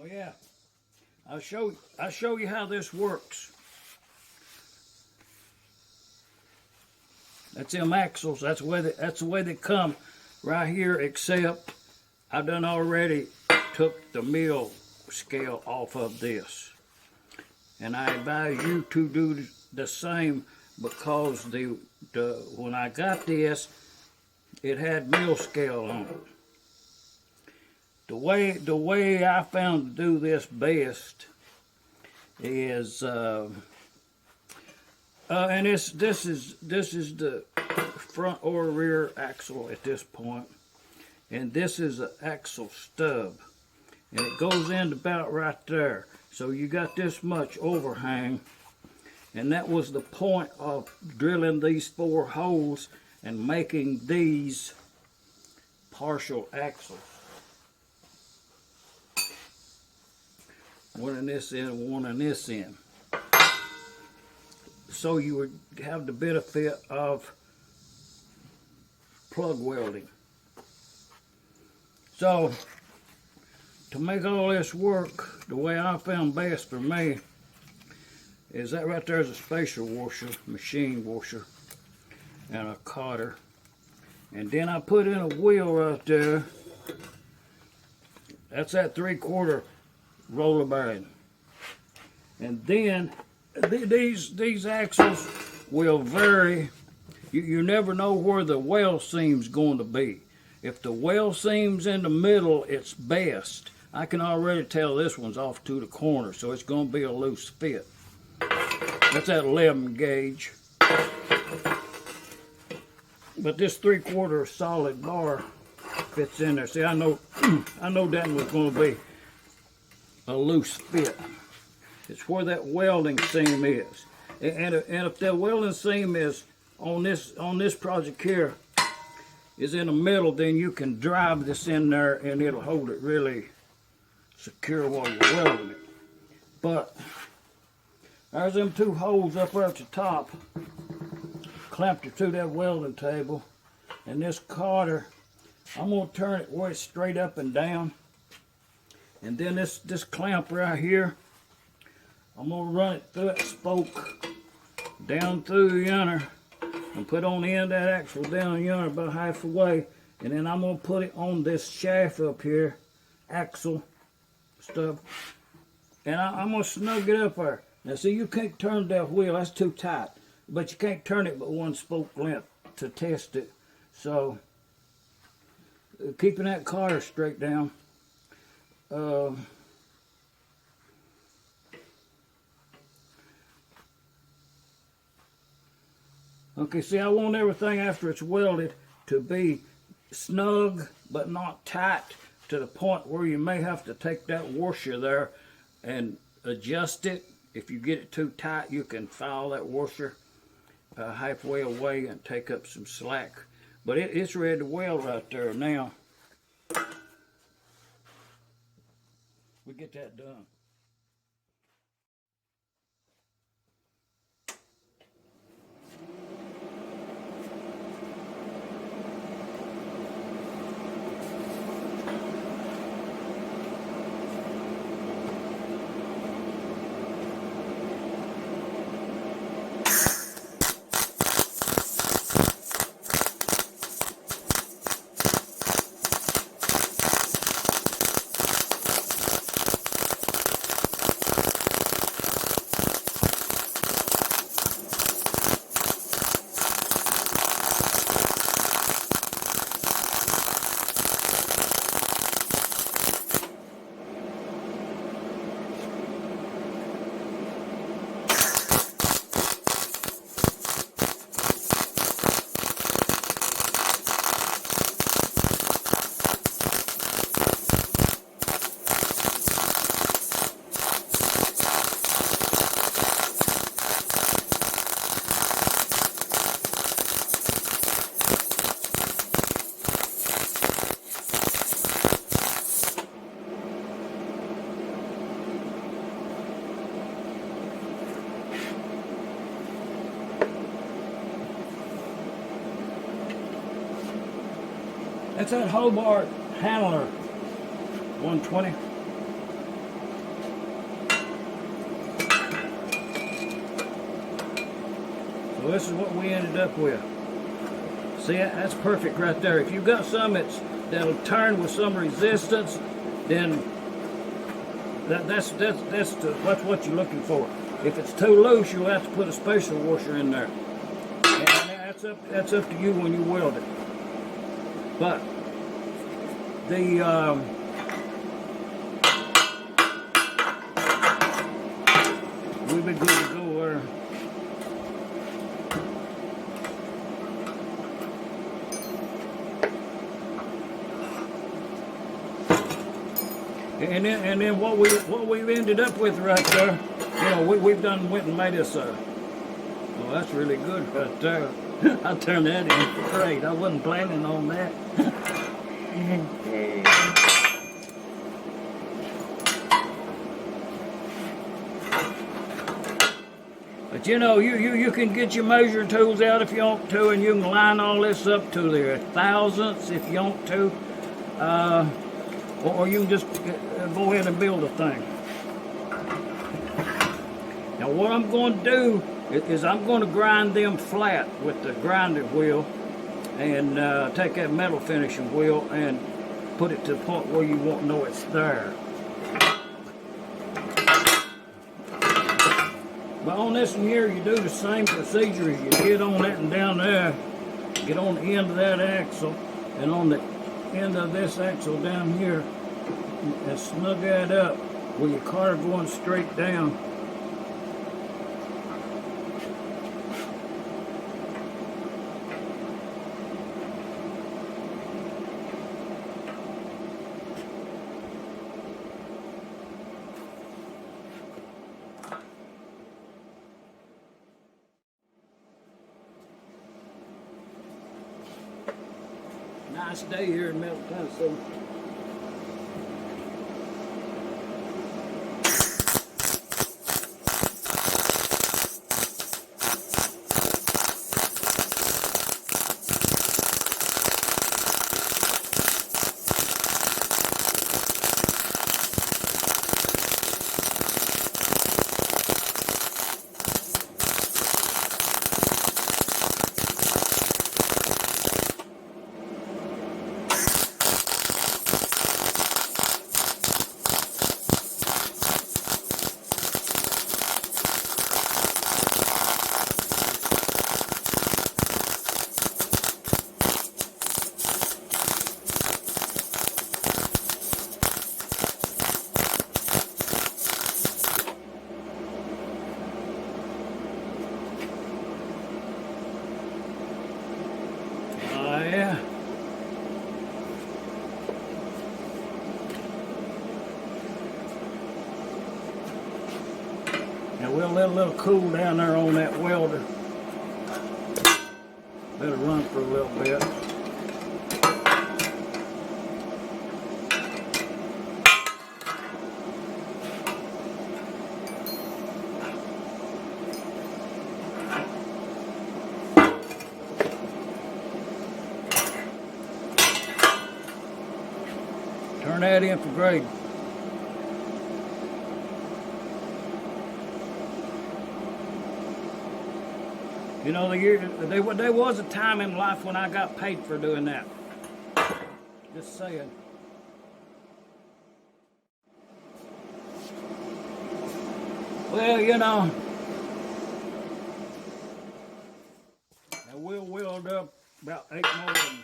Oh yeah, I'll show you how this works. That's them axles. That's the way they come right here. Except I've done already took the mill scale off of this, and I advise you to do the same because when I got this, it had mill scale on it. The way I found to do this best is, and this is the front or rear axle at this point, and this is an axle stub, and it goes in about right there. So you got this much overhang, and that was the point of drilling these 4 holes and making these partial axles. One in this end, one in this end. So you would have the benefit of plug welding. So to make all this work, the way I found best for me is that right there is a spacer washer, machine washer, and a cotter. And then I put in a wheel right there. That's that 3/4 roller bearing. And then these axles will vary. You never know where the weld seam's going to be. If the weld seam's in the middle, it's best. I can already tell this one's off to the corner, so it's going to be a loose fit. That's that 11 gauge. But this 3/4 solid bar fits in there. See, I know that was going to be a loose fit. It's where that welding seam is, and if that welding seam is on this project here is in the middle, then you can drive this in there and it'll hold it really secure while you're welding it. But there's them 2 holes up there at the top, clamped it to that welding table, and this cotter, I'm going to turn it where it's straight up and down. And then this clamp right here, I'm going to run it through that spoke down through yonder and put on the end of that axle down yonder about halfway. And then I'm going to put it on this shaft up here, axle stuff. And I'm going to snug it up there. Now see, you can't turn that wheel, that's too tight. But you can't turn it but 1 spoke length to test it. So, keeping that cotter straight down. Okay, see, I want everything after it's welded to be snug but not tight to the point where you may have to take that washer there and adjust it. If you get it too tight, you can file that washer halfway away and take up some slack. But it's ready to weld right there now. We get that done. That's that Hobart Handler 120. So this is what we ended up with. See, that's perfect right there. If you've got some that'll turn with some resistance, then that's what you're looking for. If it's too loose, you'll have to put a special washer in there. And that's up to you when you weld it. But we'll be good to go there. And then what we've ended up with right there, you know, we've done went and made us a. Oh, that's really good right there. I turned that in for great. I wasn't planning on that. But you know, you can get your measuring tools out if you want to, and you can line all this up to their thousandths if you want to, or you can just go ahead and build a thing. Now what I'm going to do is I'm going to grind them flat with the grinding wheel, and take that metal finishing wheel and put it to the point where you won't know it's there. But on this one here, you do the same procedure as you did on that and down there. Get on the end of that axle, and on the end of this axle down here, and snug that up with your car going straight down. Nice day here in Middle Tennessee. Yeah. Now we'll let a little cool down there on that welder. Let it run for a little bit. Turn that in for grade. You know, there was a time in life when I got paid for doing that. Just saying. Well, you know, and we'll weld up about 8 more of them.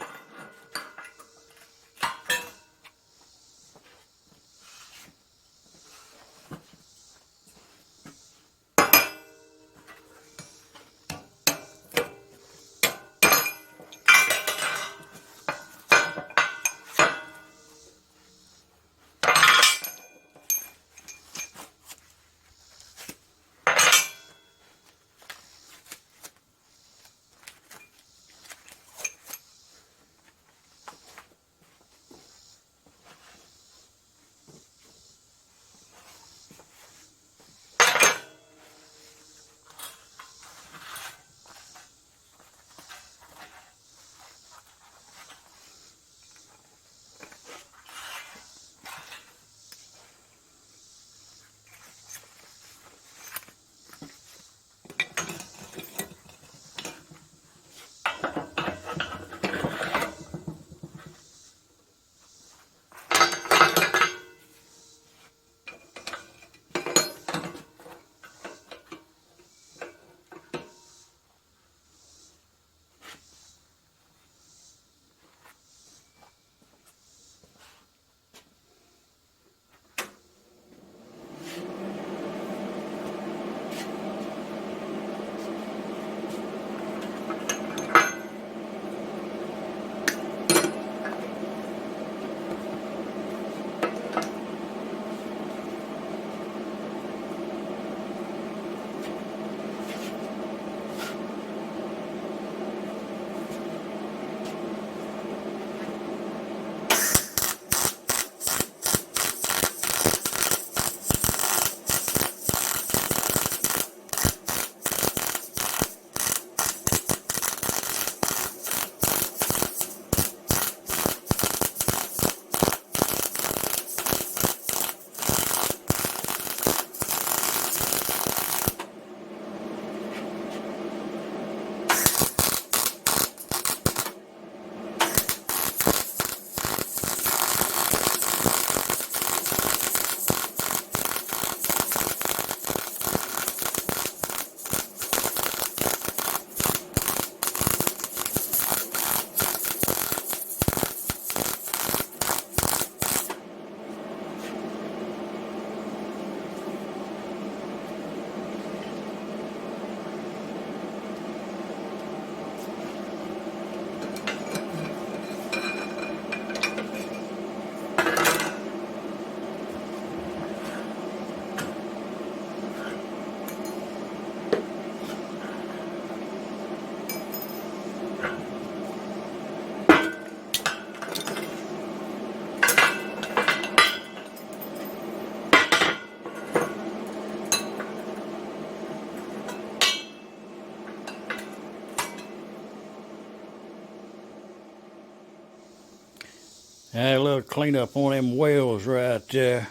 A little cleanup on them welds right there.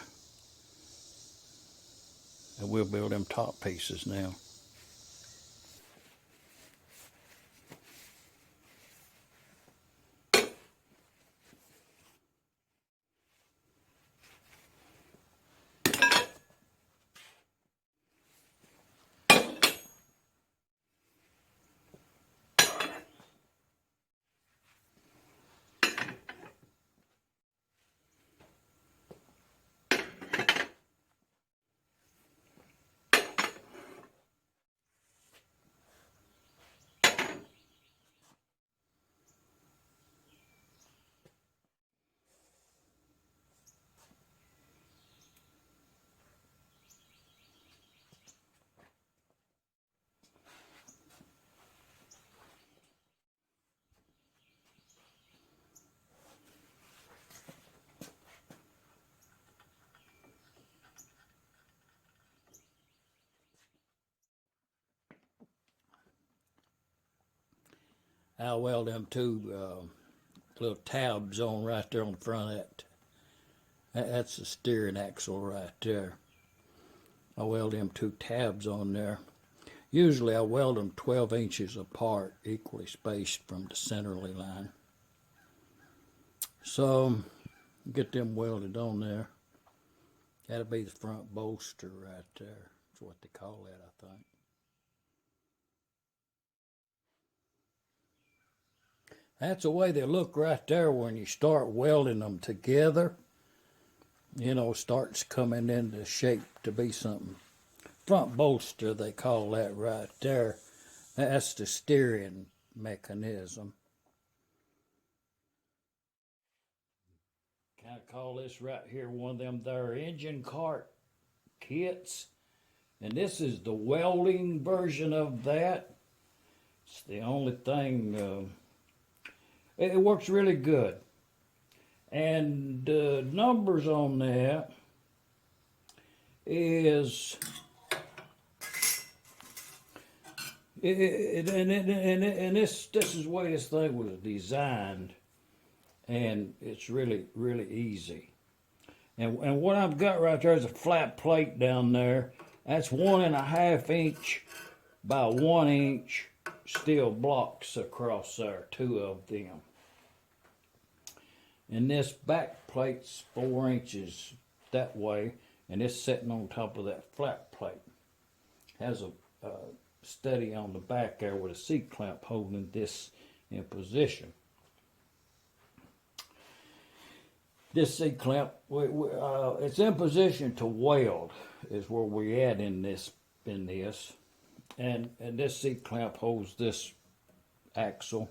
And we'll build them top pieces now. I'll weld them two little tabs on right there on the front of that. That's the steering axle right there. I weld them two tabs on there. Usually I weld them 12 inches apart, equally spaced from the centerly line. So get them welded on there. That'll be the front bolster right there. That's what they call that, I think. That's the way they look right there when you start welding them together. You know, starts coming into shape to be something. Front bolster, they call that right there. That's the steering mechanism. Kind of call this right here one of them there engine cart kits. And this is the welding version of that. It's the only thing... It works really good. And the numbers on that is, and this is the way this thing was designed, and it's really, really easy. And what I've got right there is a flat plate down there. That's 1.5 inch by 1 inch steel blocks across there, 2 of them. And this back plate's 4 inches that way, and it's sitting on top of that flat plate. Has a steady on the back there with a C-clamp holding this in position. This C-clamp, it's in position to weld, is where we're at in this. And this C-clamp holds this axle,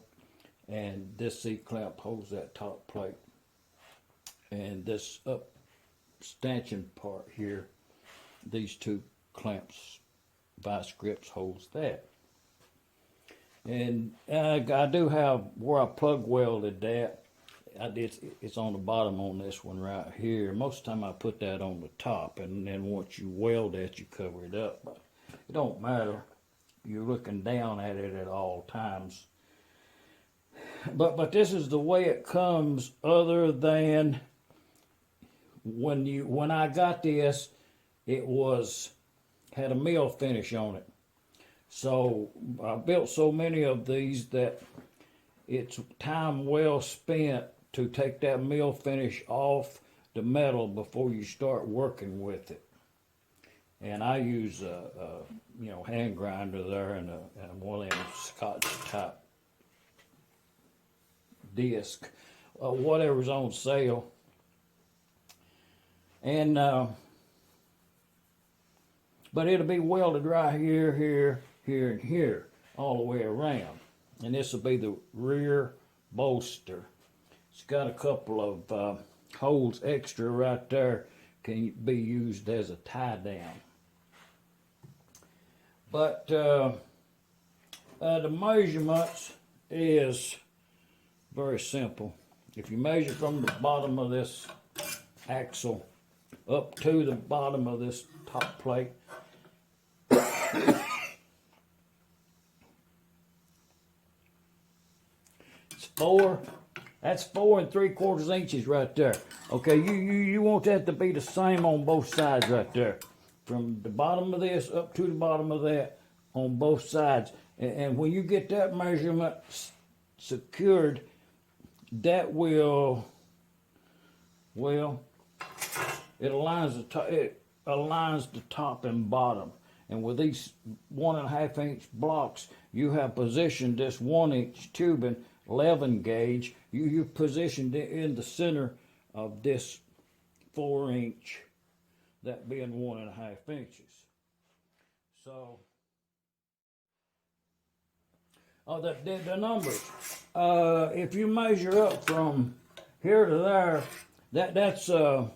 and this C-clamp holds that top plate. And this up stanchion part here, these 2 clamps, vice grips, holds that. And I do have where I plug welded that. It's on the bottom on this one right here. Most of the time I put that on the top, and then once you weld that, you cover it up. But it don't matter. You're looking down at it at all times. But this is the way it comes, other than when I got this, it had a mill finish on it. So I built so many of these that it's time well spent to take that mill finish off the metal before you start working with it. And I use a hand grinder there and one of them Scotch type disc, whatever's on sale. And but it'll be welded right here, here, here, and here, all the way around. And this will be the rear bolster. It's got a couple of holes extra right there, can be used as a tie down. But the measurements is very simple. If you measure from the bottom of this axle up to the bottom of this top plate, it's 4 That's 4 3/4 inches right there. Okay, you want that to be the same on both sides right there. From the bottom of this up to the bottom of that on both sides. And when you get that measurement secured, that will, well, it aligns the top and bottom. And with these 1.5 inch blocks, you have positioned this 1 inch tubing 11 gauge. You positioned it in the center of this 4 inch, that being 1.5 inches. So, the numbers. If you measure up from here to there, that's 4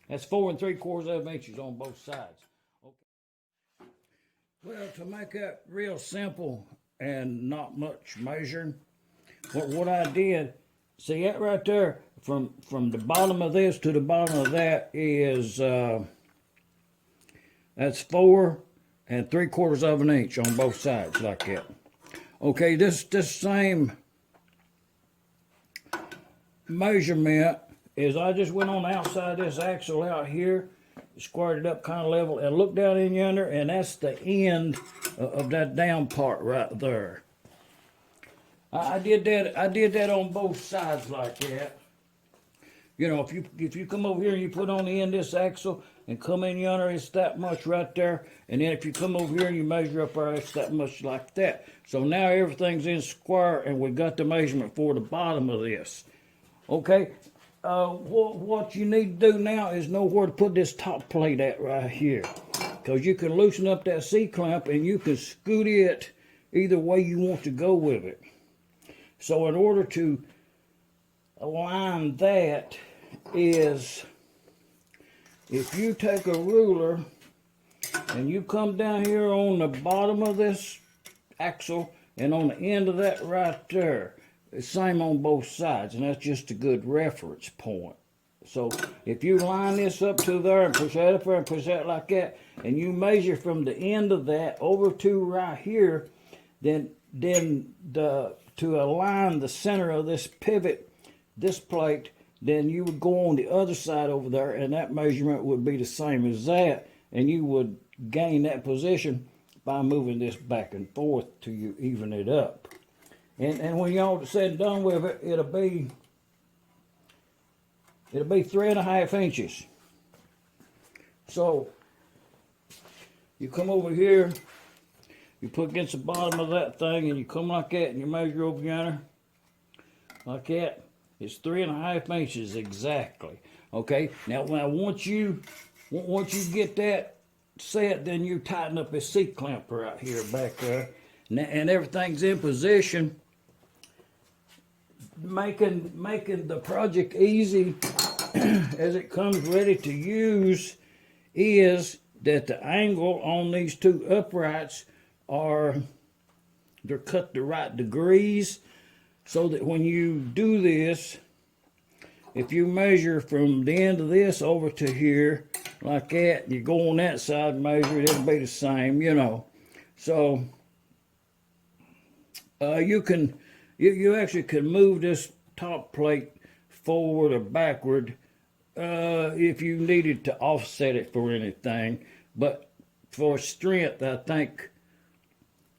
3/4 inches on both sides. Okay. Well, to make that real simple and not much measuring, what I did, see that right there, from the bottom of this to the bottom of that is that's 4 3/4 inch on both sides, like that. Okay, this same measurement is, I just went on the outside of this axle out here, squared it up kind of level, and looked down in yonder, and that's the end of that down part right there. I did that on both sides like that. You know, if you come over here and you put on the end of this axle and come in yonder, it's that much right there. And then if you come over here and you measure up there, it's that much like that. So now everything's in square, and we got the measurement for the bottom of this. Okay, what you need to do now is know where to put this top plate at right here. Because you can loosen up that C-clamp and you can scoot it either way you want to go with it. So in order to align that is, if you take a ruler and you come down here on the bottom of this axle and on the end of that right there, it's same on both sides, and that's just a good reference point. So if you line this up to there and push that up there and push that like that, and you measure from the end of that over to right here, then to align the center of this pivot, this plate, then you would go on the other side over there, and that measurement would be the same as that, and you would gain that position by moving this back and forth till you even it up. And when y'all said done with it, it'll be 3.5 inches. So you come over here, you put against the bottom of that thing, and you come like that, and you measure over yonder like that. It's 3.5 inches exactly. Okay. Now once you get that set, then you tighten up this C-clamp right here back there, and everything's in position. Making the project easy as it comes ready to use is that the angle on these two uprights they're cut the right degrees, so that when you do this, if you measure from the end of this over to here like that, you go on that side and measure it, it'll be the same, you know. So you actually can move this top plate forward or backward if you needed to offset it for anything. But for strength, I think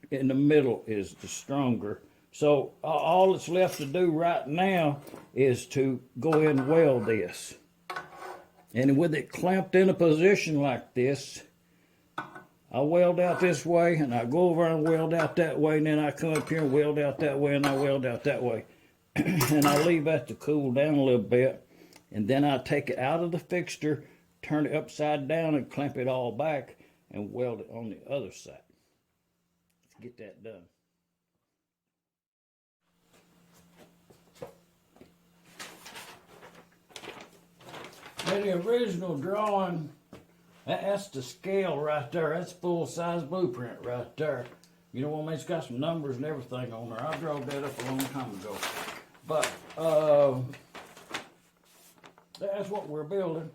in the middle is the stronger. So all that's left to do right now is to go ahead and weld this. And with it clamped in a position like this, I weld out this way, and I go over and weld out that way, and then I come up here and weld out that way, and I weld out that way. And I leave that to cool down a little bit, and then I take it out of the fixture, turn it upside down, and clamp it all back, and weld it on the other side. Let's get that done. In the original drawing, that's the scale right there. That's full-size blueprint right there. You know what I mean? It's got some numbers and everything on there. I drew that up a long time ago. But that's what we're building.